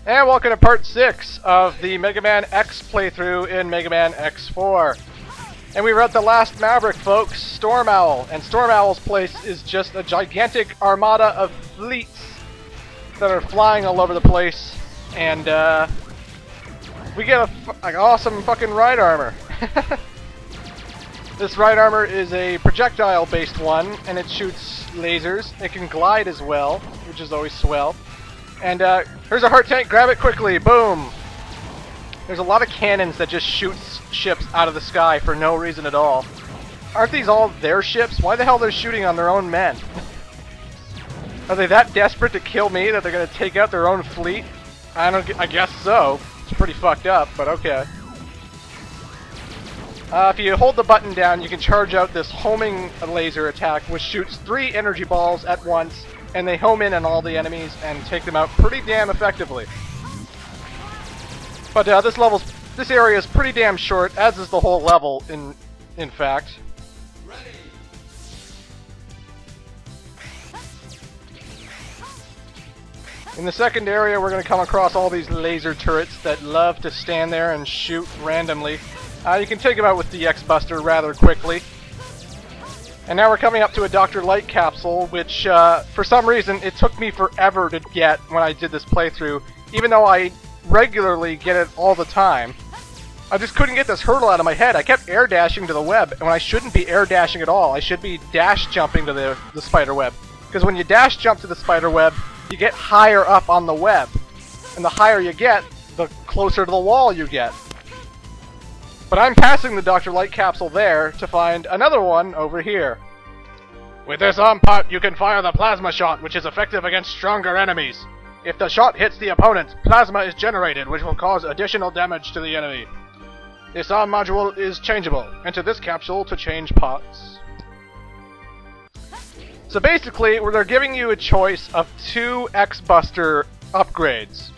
And welcome to part 6 of the Mega Man X playthrough in Mega Man X4. And we were at the last Maverick, folks, Storm Owl. And Storm Owl's place is just a gigantic armada of fleets that are flying all over the place. And we get an awesome fucking ride armor. This ride armor is a projectile-based one, and it shoots lasers. It can glide as well, which is always swell. And here's a heart tank, grab it quickly, boom! There's a lot of cannons that just shoot ships out of the sky for no reason at all. Aren't these all their ships? Why the hell they're shooting on their own men? Are they that desperate to kill me that they're gonna take out their own fleet? I guess so. It's pretty fucked up, but okay. If you hold the button down, you can charge out this homing laser attack, which shoots 3 energy balls at once, and they home in on all the enemies and take them out pretty damn effectively. But this area is pretty damn short, as is the whole level, in fact. In the second area, we're going to come across all these laser turrets that love to stand there and shoot randomly. You can take them out with the X-Buster rather quickly. And now we're coming up to a Dr. Light capsule, which, for some reason, it took me forever to get when I did this playthrough, even though I regularly get it all the time. I just couldn't get this hurdle out of my head. I kept air dashing to the web, and when I shouldn't be air dashing at all, I should be dash jumping to the spider web. Because when you dash jump to the spider web, you get higher up on the web. And the higher you get, the closer to the wall you get. But I'm passing the Dr. Light capsule there to find another one over here. With this arm part, you can fire the plasma shot, which is effective against stronger enemies. If the shot hits the opponent, plasma is generated, which will cause additional damage to the enemy. This arm module is changeable. Enter this capsule to change parts. So basically, they're giving you a choice of 2 X-Buster upgrades.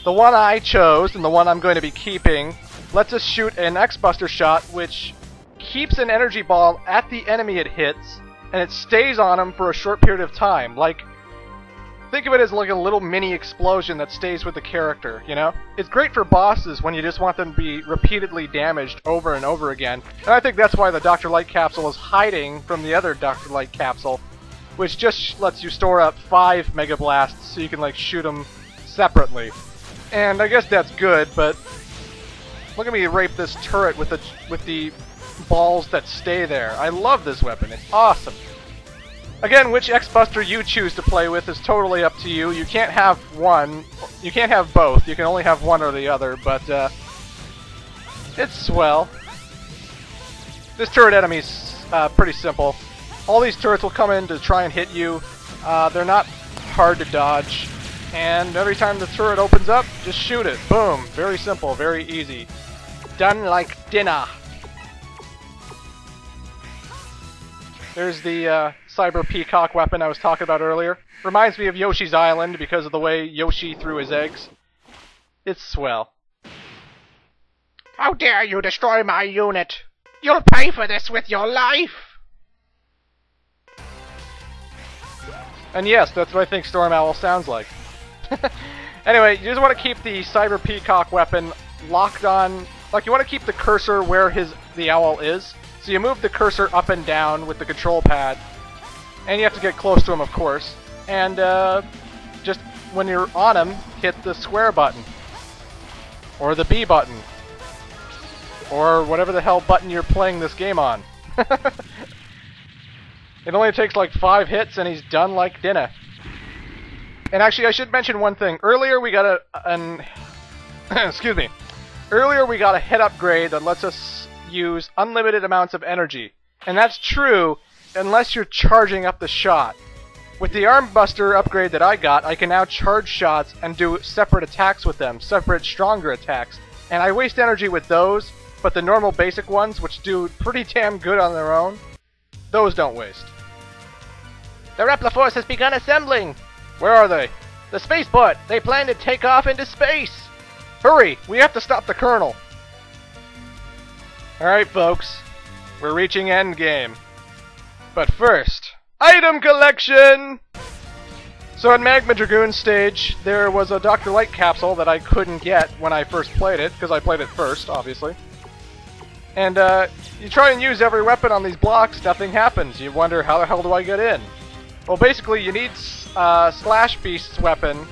The one I chose, and the one I'm going to be keeping, lets us shoot an X-Buster shot, which keeps an energy ball at the enemy it hits, and it stays on him for a short period of time. Like, think of it as like a little mini explosion that stays with the character, you know? It's great for bosses when you just want them to be repeatedly damaged over and over again. And I think that's why the Dr. Light capsule is hiding from the other Dr. Light capsule, which just lets you store up 5 Mega Blasts so you can, like, shoot them separately. And I guess that's good, but look at me rape this turret with the balls that stay there. I love this weapon. It's awesome. Again, which X-Buster you choose to play with is totally up to you. You can't have one. You can't have both. You can only have one or the other, but it's swell. This turret enemy's pretty simple. All these turrets will come in to try and hit you. They're not hard to dodge. And every time the turret opens up, just shoot it. Boom. Very simple, very easy. Done like dinner. There's the Cyber Peacock weapon I was talking about earlier. Reminds me of Yoshi's Island because of the way Yoshi threw his eggs. It's swell. How dare you destroy my unit! You'll pay for this with your life! And yes, that's what I think Storm Owl sounds like. Anyway, you just want to keep the Cyber Peacock weapon locked on. Like, you want to keep the cursor where the owl is. So you move the cursor up and down with the control pad. And you have to get close to him, of course. And just when you're on him, hit the square button. Or the B button. Or whatever the hell button you're playing this game on. It only takes like 5 hits and he's done like dinner. And actually, I should mention one thing. Earlier we got excuse me. Earlier we got a hit upgrade that lets us use unlimited amounts of energy. And that's true unless you're charging up the shot. With the Arm Buster upgrade that I got, I can now charge shots and do separate attacks with them. Separate, stronger attacks. And I waste energy with those, but the normal basic ones, which do pretty damn good on their own, those don't waste. The Repliforce has begun assembling! Where are they? The spaceport! They plan to take off into space! Hurry! We have to stop the Colonel! Alright, folks. We're reaching endgame. But first, item collection! So in Magma Dragoon stage, there was a Dr. Light capsule that I couldn't get when I first played it, because I played it first, obviously. And you try and use every weapon on these blocks, nothing happens. You wonder, how the hell do I get in? Well, basically, you need Slash Beast's weapon,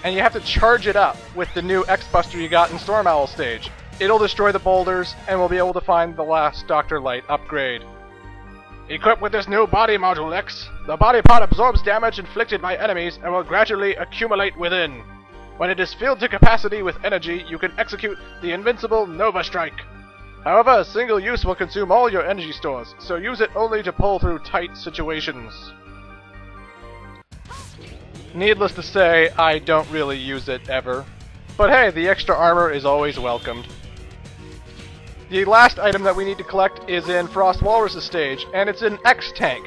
and you have to charge it up with the new X-Buster you got in Storm Owl stage. It'll destroy the boulders, and we'll be able to find the last Dr. Light upgrade. Equipped with this new body module X, the body part absorbs damage inflicted by enemies and will gradually accumulate within. When it is filled to capacity with energy, you can execute the invincible Nova Strike. However, a single use will consume all your energy stores, so use it only to pull through tight situations. Needless to say, I don't really use it ever. But hey, the extra armor is always welcomed. The last item that we need to collect is in Frost Walrus' stage, and it's an X-Tank.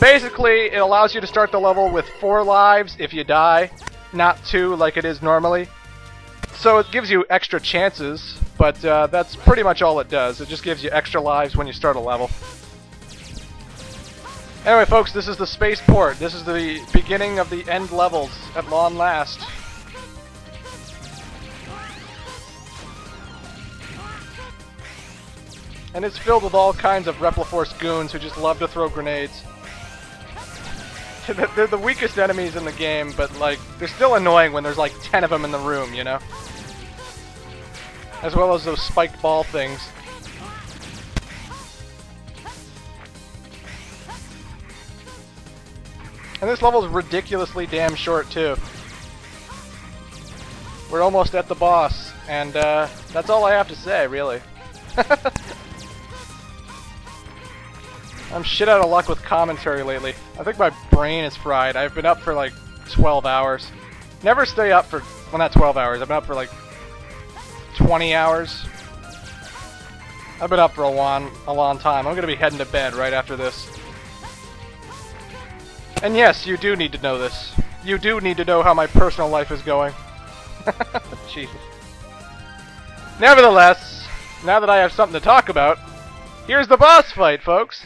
Basically, it allows you to start the level with 4 lives if you die, not 2 like it is normally. So it gives you extra chances, but that's pretty much all it does. It just gives you extra lives when you start a level. Anyway, folks, this is the spaceport. This is the beginning of the end levels at long last. And it's filled with all kinds of Repliforce goons who just love to throw grenades. They're the weakest enemies in the game, but like, they're still annoying when there's like 10 of them in the room, you know? As well as those spiked ball things. And this level is ridiculously damn short, too. We're almost at the boss, and that's all I have to say, really. I'm shit out of luck with commentary lately. I think my brain is fried. I've been up for like 12 hours. Never stay up for, well, not 12 hours. I've been up for like 20 hours. I've been up for a long time. I'm gonna be heading to bed right after this. And yes, you do need to know this. You do need to know how my personal life is going. Jesus. Nevertheless, now that I have something to talk about, here's the boss fight, folks.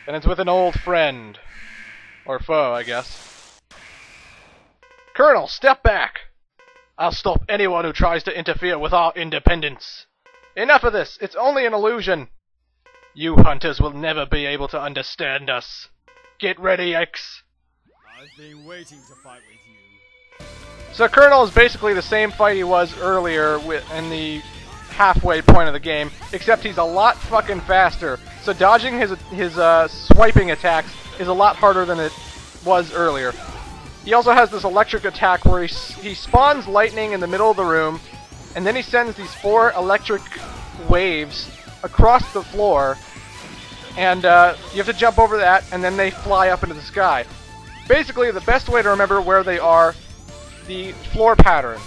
And it's with an old friend. Or foe, I guess. Colonel, step back! I'll stop anyone who tries to interfere with our independence. Enough of this! It's only an illusion! You hunters will never be able to understand us. Get ready, X! I've been waiting to fight with you. So Colonel is basically the same fight he was earlier in the halfway point of the game, except he's a lot fucking faster. So dodging his swiping attacks is a lot harder than it was earlier. He also has this electric attack where he spawns lightning in the middle of the room, and then he sends these 4 electric waves across the floor, and you have to jump over that, and then they fly up into the sky. Basically, the best way to remember where they are, the floor pattern.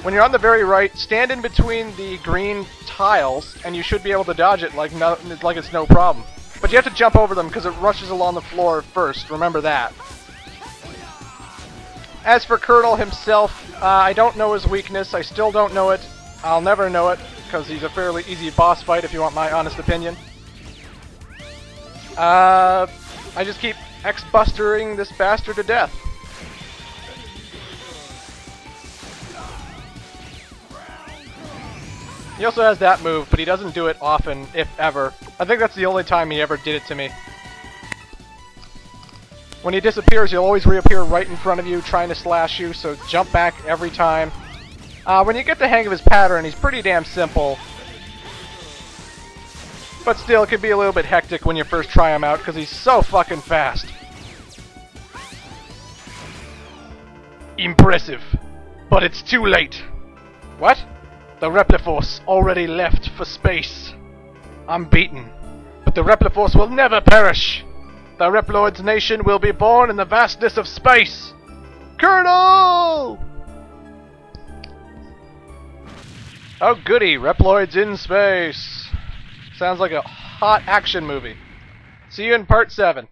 When you're on the very right, stand in between the green tiles, and you should be able to dodge it like it's no problem. But you have to jump over them because it rushes along the floor first. Remember that. As for Colonel himself, I don't know his weakness. I still don't know it. I'll never know it because he's a fairly easy boss fight, if you want my honest opinion. I just keep X-bustering this bastard to death. He also has that move, but he doesn't do it often, if ever. I think that's the only time he ever did it to me. When he disappears, he'll always reappear right in front of you, trying to slash you, so jump back every time. When you get the hang of his pattern, he's pretty damn simple. But still, it can be a little bit hectic when you first try him out, because he's so fucking fast. Impressive. But it's too late. What? The Repliforce already left for space. I'm beaten, but the Repliforce will never perish. The Reploid's nation will be born in the vastness of space. Colonel! Oh goody, Reploids in space. Sounds like a hot action movie. See you in part 7.